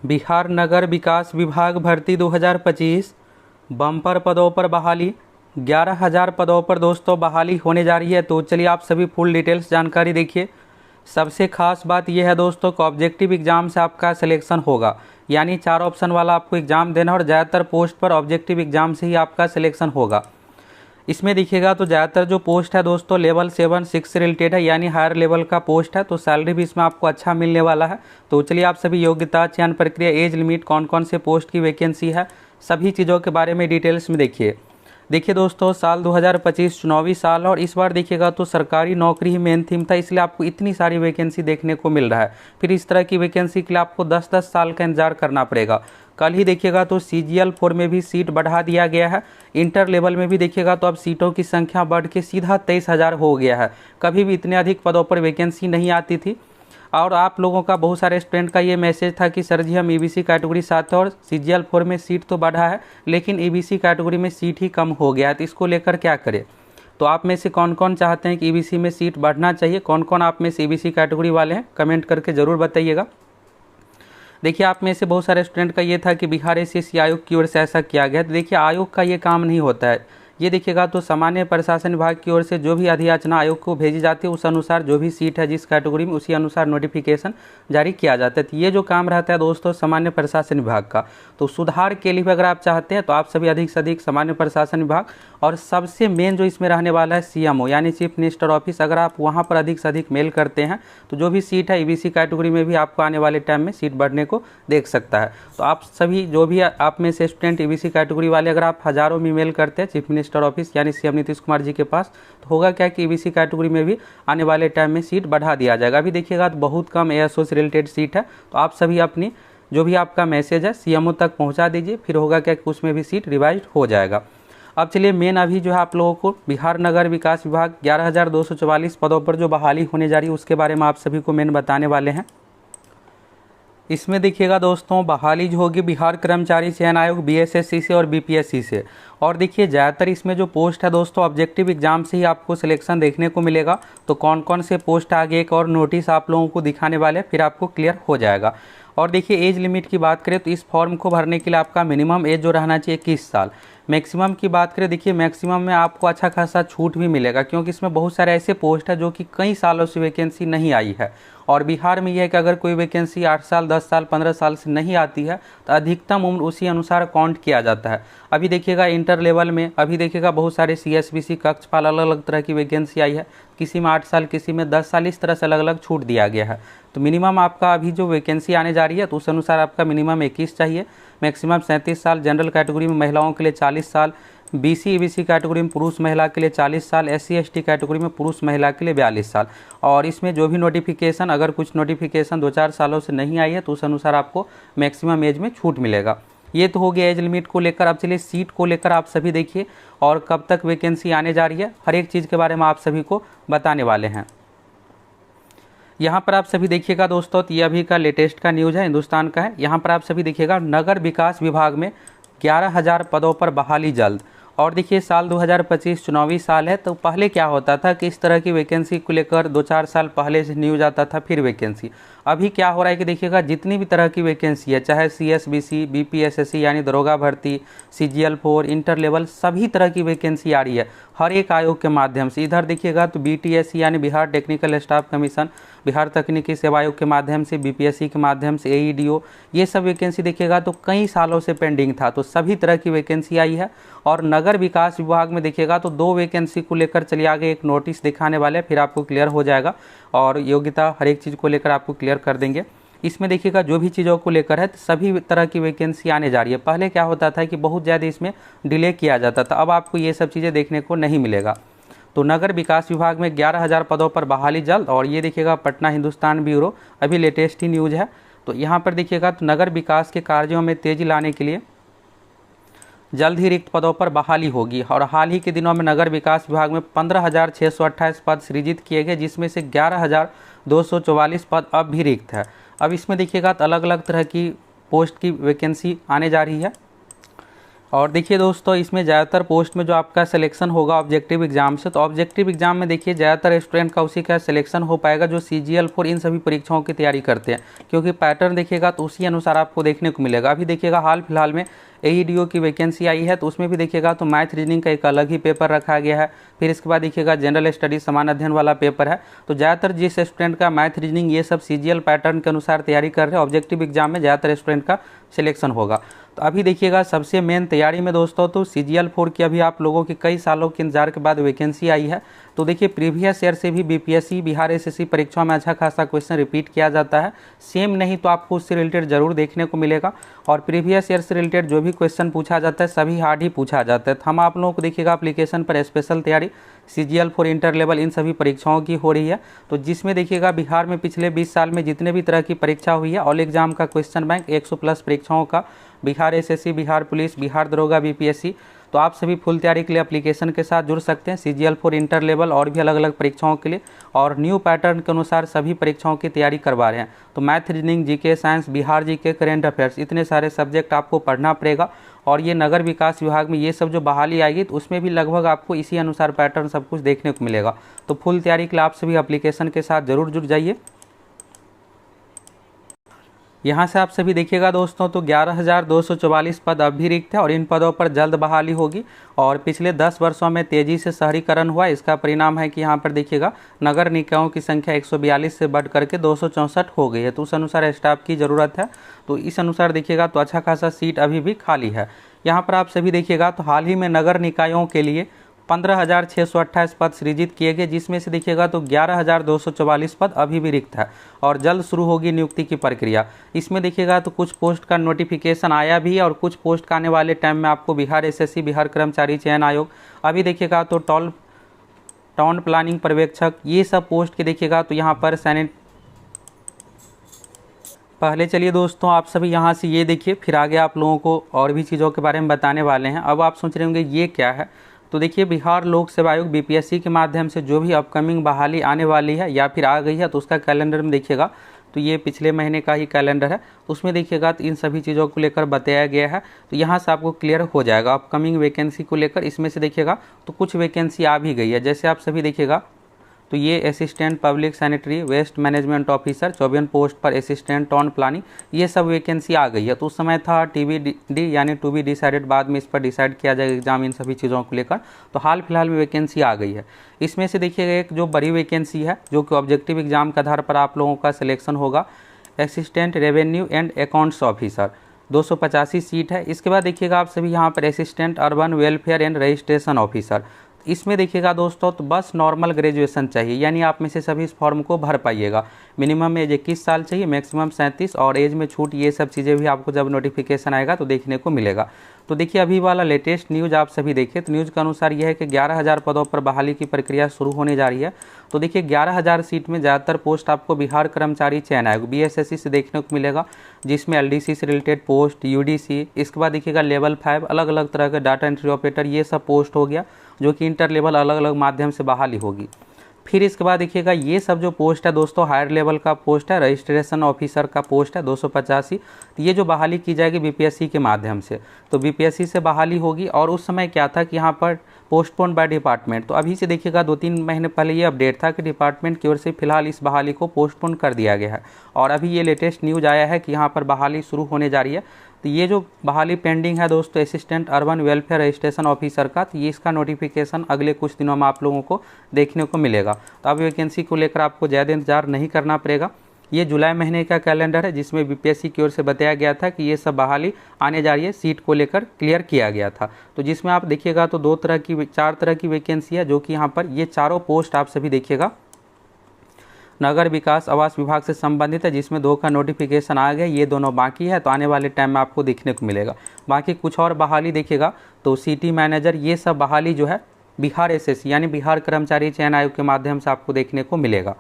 बिहार नगर विकास विभाग भर्ती 2025 बम्पर पदों पर बहाली 11,000 पदों पर दोस्तों बहाली होने जा रही है। तो चलिए आप सभी फुल डिटेल्स जानकारी देखिए। सबसे खास बात यह है दोस्तों कि ऑब्जेक्टिव एग्जाम से आपका सिलेक्शन होगा, यानी 4 ऑप्शन वाला आपको एग्जाम देना और ज़्यादातर पोस्ट पर ऑब्जेक्टिव एग्जाम से ही आपका सिलेक्शन होगा। इसमें देखिएगा तो ज़्यादातर जो पोस्ट है दोस्तों लेवल 7, 6 से रिलेटेड है, यानी हायर लेवल का पोस्ट है। तो सैलरी भी इसमें आपको अच्छा मिलने वाला है। तो चलिए आप सभी योग्यता, चयन प्रक्रिया, एज लिमिट, कौन कौन से पोस्ट की वैकेंसी है, सभी चीज़ों के बारे में डिटेल्स में देखिए दोस्तों, साल 2025 चुनावी साल और इस बार देखिएगा तो सरकारी नौकरी ही मेन थीम था, इसलिए आपको इतनी सारी वैकेंसी देखने को मिल रहा है। फिर इस तरह की वैकेंसी के लिए आपको 10-10 साल का इंतजार करना पड़ेगा। कल ही देखिएगा तो CGL 4 में भी सीट बढ़ा दिया गया है। इंटर लेवल में भी देखिएगा तो अब सीटों की संख्या बढ़ के सीधा 23,000 हो गया है। कभी भी इतने अधिक पदों पर वैकेंसी नहीं आती थी। और आप लोगों का, बहुत सारे स्टूडेंट का ये मैसेज था कि सर जी हम EBC कैटेगरी से आते हैं और CGL 4 में सीट तो बढ़ा है लेकिन EBC कैटेगरी में सीट ही कम हो गया है, तो इसको लेकर क्या करें। तो आप में से कौन कौन चाहते हैं कि EBC में सीट बढ़ना चाहिए, कौन कौन आप में से EBC कैटेगरी वाले हैं, कमेंट करके ज़रूर बताइएगा। देखिए आप में से बहुत सारे स्टूडेंट का ये था कि बिहार SSC आयोग की ओर से ऐसा किया गया। तो देखिए आयोग का ये काम नहीं होता है। ये देखिएगा तो सामान्य प्रशासन विभाग की ओर से जो भी अधियाचना आयोग को भेजी जाती है उस अनुसार जो भी सीट है जिस कैटेगरी में, उसी अनुसार नोटिफिकेशन जारी किया जाता है। तो ये जो काम रहता है दोस्तों सामान्य प्रशासन विभाग का। तो सुधार के लिए अगर आप चाहते हैं तो आप सभी अधिक से अधिक सामान्य प्रशासन विभाग और सबसे मेन जो इसमें रहने वाला है CMO यानी चीफ मिनिस्टर ऑफिस, अगर आप वहाँ पर अधिक से अधिक मेल करते हैं तो जो भी सीट है EBC कैटेगरी में भी आपको आने वाले टाइम में सीट बढ़ने को देख सकता है। तो आप सभी जो भी आप में से स्टूडेंट EBC कैटेगरी वाले, अगर आप हज़ारों में मेल करते हैं चीफ मिनिस्टर ऑफिस यानी CM नीतीश कुमार जी के पास, तो होगा क्या कि EBC कैटेगरी में भी आने वाले टाइम में सीट बढ़ा दिया जाएगा। अभी देखिएगा तो बहुत कम ASO से रिलेटेड सीट है। तो आप सभी अपनी जो भी आपका मैसेज है CMO तक पहुंचा दीजिए, फिर होगा क्या कि उसमें भी सीट रिवाइज हो जाएगा। अब चलिए मेन अभी जो है आप लोगों को बिहार नगर विकास विभाग 11,244 पदों पर जो बहाली होने जा रही है उसके बारे में आप सभी को मेन बताने वाले हैं। इसमें देखिएगा दोस्तों बहाली जो होगी बिहार कर्मचारी चयन आयोग BSSC से और BPSC से। और देखिए ज़्यादातर इसमें जो पोस्ट है दोस्तों ऑब्जेक्टिव एग्जाम से ही आपको सिलेक्शन देखने को मिलेगा। तो कौन कौन से पोस्ट आगे एक और नोटिस आप लोगों को दिखाने वाले फिर आपको क्लियर हो जाएगा। और देखिए एज लिमिट की बात करें तो इस फॉर्म को भरने के लिए आपका मिनिमम एज जो रहना चाहिए 21 साल। मैक्सिमम की बात करें, देखिए मैक्सिमम में आपको अच्छा खासा छूट भी मिलेगा क्योंकि इसमें बहुत सारे ऐसे पोस्ट है जो कि कई सालों से वैकेंसी नहीं आई है। और बिहार में यह है कि अगर कोई वैकेंसी 8 साल, 10 साल, 15 साल से नहीं आती है तो अधिकतम उम्र उसी अनुसार काउंट किया जाता है। अभी देखिएगा इंटर लेवल में अभी देखिएगा बहुत सारे CSBC कक्षपाल अलग अलग तरह की वैकेंसी आई है, किसी में 8 साल, किसी में 10 साल, इस तरह से अलग अलग छूट दिया गया है। तो मिनिमम आपका अभी जो वैकेंसी आने जा रही है तो उस अनुसार आपका मिनिमम 21 चाहिए, मैक्सिमम 37 साल, जनरल कैटेगरी में महिलाओं के लिए 40 साल, BC EBC कैटेगरी में पुरुष महिला के लिए 40 साल, SC ST कैटेगरी में पुरुष महिला के लिए 42 साल। और इसमें जो भी नोटिफिकेशन, अगर कुछ नोटिफिकेशन 2-4 सालों से नहीं आई है तो उस अनुसार आपको मैक्सिमम एज में छूट मिलेगा। ये तो हो गया एज लिमिट को लेकर। अब चलिए सीट को लेकर आप सभी देखिए और कब तक वैकेंसी आने जा रही है, हर एक चीज़ के बारे में आप सभी को बताने वाले हैं। यहाँ पर आप सभी देखिएगा दोस्तों, तो ये अभी का लेटेस्ट का न्यूज़ है, हिंदुस्तान का है। यहाँ पर आप सभी देखिएगा नगर विकास विभाग में 11,000 पदों पर बहाली जल्द। और देखिए साल 2025 चुनावी साल है, तो पहले क्या होता था कि इस तरह की वैकेंसी को लेकर 2-4 साल पहले से न्यूज आता था फिर वैकेंसी। अभी क्या हो रहा है कि देखिएगा जितनी भी तरह की वैकेंसी है, चाहे CSBC, BPSSC यानी दरोगा भर्ती, CGL 4, इंटर लेवल, सभी तरह की वैकेंसी आ रही है हर एक आयोग के माध्यम से। इधर देखिएगा तो BTSC यानी Bihar technical staff commission, Bihar तकनीकी सेवा आयोग के माध्यम से, BPSC के माध्यम से AEDO, ये सब वैकेंसी देखिएगा तो कई सालों से पेंडिंग था। तो सभी तरह की वैकेंसी आई है। और नगर विकास विभाग में देखिएगा तो 2 वैकेंसी को लेकर चलिए आगे एक नोटिस दिखाने वाले, फिर आपको क्लियर हो जाएगा और योग्यता हर एक चीज़ को लेकर आपको क्लियर कर देंगे। इसमें देखिएगा जो भी चीज़ों को लेकर है सभी तरह की वैकेंसी आने जा रही है। पहले क्या होता था कि बहुत ज़्यादा इसमें डिले किया जाता था, अब आपको ये सब चीज़ें देखने को नहीं मिलेगा। तो नगर विकास विभाग में 11,000 पदों पर बहाली जल्द। और ये देखिएगा पटना हिंदुस्तान ब्यूरो, अभी लेटेस्ट ही न्यूज़ है। तो यहाँ पर देखिएगा तो नगर विकास के कार्यों में तेज़ी लाने के लिए जल्द ही रिक्त पदों पर बहाली होगी। और हाल ही के दिनों में नगर विकास विभाग में 15,628 पद सृजित किए गए, जिसमें से 11,244 पद अब भी रिक्त है। अब इसमें देखिएगा तो अलग अलग तरह की पोस्ट की वैकेंसी आने जा रही है। और देखिए दोस्तों, इसमें ज़्यादातर पोस्ट में जो आपका सिलेक्शन होगा ऑब्जेक्टिव एग्जाम से, तो ऑब्जेक्टिव एग्जाम में देखिए ज़्यादातर स्टूडेंट का उसी का सिलेक्शन हो पाएगा जो CGL 4 इन सभी परीक्षाओं की तैयारी करते हैं, क्योंकि पैटर्न देखिएगा तो उसी अनुसार आपको देखने को मिलेगा। अभी देखिएगा हाल फिलहाल में AEDO की वैकेंसी आई है, तो उसमें भी देखिएगा तो मैथ रीजनिंग का एक अलग ही पेपर रखा गया है। फिर इसके बाद देखिएगा जनरल स्टडी समान अध्ययन वाला पेपर है। तो ज़्यादातर जिस स्टूडेंट का मैथ रीजनिंग ये सब CGL पैटर्न के अनुसार तैयारी कर रहे हैं, ऑब्जेक्टिव एग्जाम में ज़्यादातर स्टूडेंट का सिलेक्शन होगा। तो अभी देखिएगा सबसे मेन तैयारी में दोस्तों तो CGL 4 की अभी आप लोगों की कई सालों के इंतजार के बाद वैकेंसी आई है। तो देखिए प्रीवियस ईयर से भी BPSC बिहार SSC परीक्षाओं में अच्छा खासा क्वेश्चन रिपीट किया जाता है। सेम नहीं तो आपको उससे रिलेटेड जरूर देखने को मिलेगा, और प्रीवियस ईयर से रिलेटेड जो भी क्वेश्चन पूछा जाता है सभी हार्ड ही पूछा जाता है। तो हम आप लोगों को देखिएगा एप्लीकेशन पर स्पेशल तैयारी CGL 4 इंटर लेवल इन सभी परीक्षाओं की हो रही है। तो जिसमें देखिएगा बिहार में पिछले 20 साल में जितने भी तरह की परीक्षा हुई है, ऑल एग्जाम का क्वेश्चन बैंक 100+ परीक्षाओं का, बिहार SSC, बिहार पुलिस, बिहार दरोगा, BPSC। तो आप सभी फुल तैयारी के लिए एप्लीकेशन के साथ जुड़ सकते हैं CGL 4 इंटर लेवल और भी अलग अलग परीक्षाओं के लिए, और न्यू पैटर्न के अनुसार सभी परीक्षाओं की तैयारी करवा रहे हैं। तो math reasoning, GK, science, Bihar GK, current affairs, इतने सारे सब्जेक्ट आपको पढ़ना पड़ेगा। और ये नगर विकास विभाग में ये सब जो बहाली आएगी तो उसमें भी लगभग आपको इसी अनुसार पैटर्न सब कुछ देखने को मिलेगा। तो फुल तैयारी के लिए आप सभी एप्लीकेशन के साथ जरूर जुड़ जाइए। यहाँ से आप सभी देखिएगा दोस्तों तो 11,244 पद अब भी रिक्त है, और इन पदों पर जल्द बहाली होगी। और पिछले 10 वर्षों में तेजी से शहरीकरण हुआ, इसका परिणाम है कि यहाँ पर देखिएगा नगर निकायों की संख्या 142 से बढ़ करके 264 हो गई है। तो उस अनुसार स्टाफ की ज़रूरत है। तो इस अनुसार देखिएगा तो अच्छा खासा सीट अभी भी खाली है। यहाँ पर आप सभी देखिएगा तो हाल ही में नगर निकायों के लिए 15,628 पद सृजित किए गए, जिसमें से देखिएगा तो 11,244 पद अभी भी रिक्त है, और जल्द शुरू होगी नियुक्ति की प्रक्रिया। इसमें देखिएगा तो कुछ पोस्ट का नोटिफिकेशन आया भी है, और कुछ पोस्ट का आने वाले टाइम में आपको बिहार SSC, बिहार कर्मचारी चयन आयोग, अभी देखिएगा तो टाउन प्लानिंग पर्यवेक्षक, ये सब पोस्ट के देखिएगा तो यहाँ पर पहले चलिए दोस्तों आप सभी यहाँ से ये देखिए, फिर आगे आप लोगों को और भी चीज़ों के बारे में बताने वाले हैं। अब आप सोच रहे होंगे ये क्या है। तो देखिए बिहार लोक सेवा आयोग BPSC के माध्यम से जो भी अपकमिंग बहाली आने वाली है या फिर आ गई है, तो उसका कैलेंडर में देखिएगा तो ये पिछले महीने का ही कैलेंडर है। उसमें देखिएगा तो इन सभी चीज़ों को लेकर बताया गया है। तो यहाँ से आपको क्लियर हो जाएगा अपकमिंग वैकेंसी को लेकर। इसमें से देखिएगा तो कुछ वैकेंसी आ भी गई है, जैसे आप सभी देखिएगा तो ये assistant public sanitary waste management officer 54 post पर असिस्टेंट टाउन प्लानिंग, ये सब वैकेंसी आ गई है। तो उस समय था TBD यानी टू बी डिसाइडेड, बाद में इस पर डिसाइड किया जाएगा एग्जाम, इन सभी चीज़ों को लेकर। तो हाल फिलहाल में वैकेंसी आ गई है। इसमें से देखिएगा एक जो बड़ी वैकेंसी है जो कि ऑब्जेक्टिव एग्जाम के आधार पर आप लोगों का सिलेक्शन होगा, assistant revenue and accounts officer, 285 seat है। इसके बाद देखिएगा आप सभी यहाँ पर assistant urban welfare and registration officer, इसमें देखिएगा दोस्तों तो बस नॉर्मल ग्रेजुएशन चाहिए, यानी आप में से सभी इस फॉर्म को भर पाइएगा। मिनिमम एज 21 साल चाहिए, मैक्सिमम 37, और एज में छूट ये सब चीज़ें भी आपको जब नोटिफिकेशन आएगा तो देखने को मिलेगा। तो देखिए अभी वाला लेटेस्ट न्यूज़ आप सभी देखिए, तो न्यूज़ के अनुसार यह है कि 11,000 पदों पर बहाली की प्रक्रिया शुरू होने जा रही है। तो देखिए 11,000 सीट में ज़्यादातर पोस्ट आपको बिहार कर्मचारी चयन आयोग BSSC से देखने को मिलेगा, जिसमें LDC से रिलेटेड पोस्ट, UDC, इसके बाद देखिएगा लेवल 5 अलग अलग तरह के डाटा एंट्री ऑपरेटर, ये सब पोस्ट हो गया जो कि इंटर लेवल अलग अलग माध्यम से बहाली होगी। फिर इसके बाद देखिएगा ये सब जो पोस्ट है दोस्तों हायर लेवल का पोस्ट है, रजिस्ट्रेशन ऑफिसर का पोस्ट है 285। तो ये जो बहाली की जाएगी BPSC के माध्यम से, तो BPSC से बहाली होगी। और उस समय क्या था कि यहाँ पर पोस्टपोन बाय डिपार्टमेंट, तो अभी से देखिएगा 2-3 महीने पहले ये अपडेट था कि डिपार्टमेंट की ओर से फिलहाल इस बहाली को पोस्टपोन कर दिया गया है, और अभी ये लेटेस्ट न्यूज़ आया है कि यहाँ पर बहाली शुरू होने जा रही है। तो ये जो बहाली पेंडिंग है दोस्तों assistant urban welfare registration officer का, तो ये इसका नोटिफिकेशन अगले कुछ दिनों में आप लोगों को देखने को मिलेगा। तो अब वैकेंसी को लेकर आपको ज़्यादा इंतजार नहीं करना पड़ेगा। ये जुलाई महीने का कैलेंडर है, जिसमें BPSC की ओर से बताया गया था कि ये सब बहाली आने जा रही है, सीट को लेकर क्लियर किया गया था। तो जिसमें आप देखिएगा तो 4 तरह की वैकेंसी है, जो कि यहाँ पर ये चारों पोस्ट आप सभी देखिएगा नगर विकास आवास विभाग से संबंधित है, जिसमें 2 का नोटिफिकेशन आ गया, ये दोनों बाकी है। तो आने वाले टाइम में आपको देखने को मिलेगा। बाकी कुछ और बहाली देखिएगा तो सिटी मैनेजर, ये सब बहाली जो है बिहार SSC यानी बिहार कर्मचारी चयन आयोग के माध्यम से आपको देखने को मिलेगा।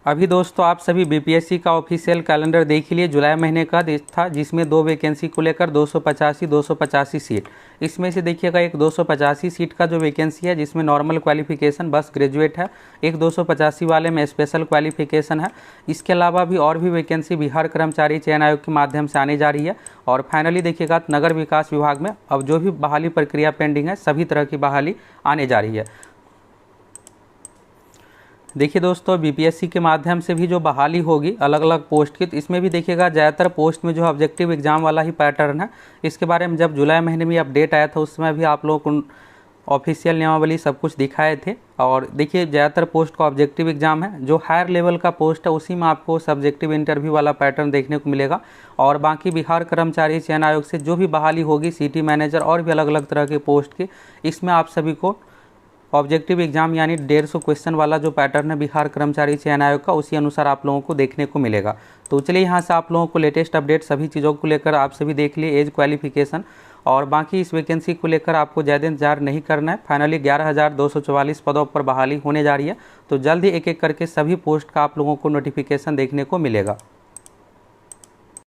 अभी दोस्तों आप सभी बीपीएससी का ऑफिशियल कैलेंडर देख लिए। जुलाई महीने का था जिसमें 2 वैकेंसी को लेकर 285 सीट। इसमें से देखिएगा एक 285 सीट का जो वैकेंसी है जिसमें नॉर्मल क्वालिफिकेशन बस ग्रेजुएट है, एक 285 वाले में स्पेशल क्वालिफिकेशन है। इसके अलावा भी और भी वैकेंसी बिहार कर्मचारी चयन आयोग के माध्यम से आने जा रही है। और फाइनली देखिएगा नगर विकास विभाग में अब जो भी बहाली प्रक्रिया पेंडिंग है सभी तरह की बहाली आने जा रही है। देखिए दोस्तों बीपीएससी के माध्यम से भी जो बहाली होगी अलग अलग पोस्ट की, तो इसमें भी देखिएगा ज़्यादातर पोस्ट में जो ऑब्जेक्टिव एग्जाम वाला ही पैटर्न है। इसके बारे में जब जुलाई महीने में अपडेट आया था उस समय भी आप लोगों को ऑफिशियल नियमावली सब कुछ दिखाए थे। और देखिए ज़्यादातर पोस्ट का ऑब्जेक्टिव एग्जाम है, जो हायर लेवल का पोस्ट है उसी में आपको सब्जेक्टिव इंटरव्यू वाला पैटर्न देखने को मिलेगा। और बाकी बिहार कर्मचारी चयन आयोग से जो भी बहाली होगी सिटी मैनेजर और भी अलग अलग तरह के पोस्ट की, इसमें आप सभी को ऑब्जेक्टिव एग्जाम यानी 150 क्वेश्चन वाला जो पैटर्न है बिहार कर्मचारी चयन आयोग का उसी अनुसार आप लोगों को देखने को मिलेगा। तो चलिए यहाँ से आप लोगों को लेटेस्ट अपडेट सभी चीज़ों को लेकर आप सभी देख लिए, एज क्वालिफिकेशन और बाकी इस वैकेंसी को लेकर आपको ज़्यादा इंतजार नहीं करना है। फाइनली 11,244 पदों पर बहाली होने जा रही है। तो जल्द ही एक एक करके सभी पोस्ट का आप लोगों को नोटिफिकेशन देखने को मिलेगा।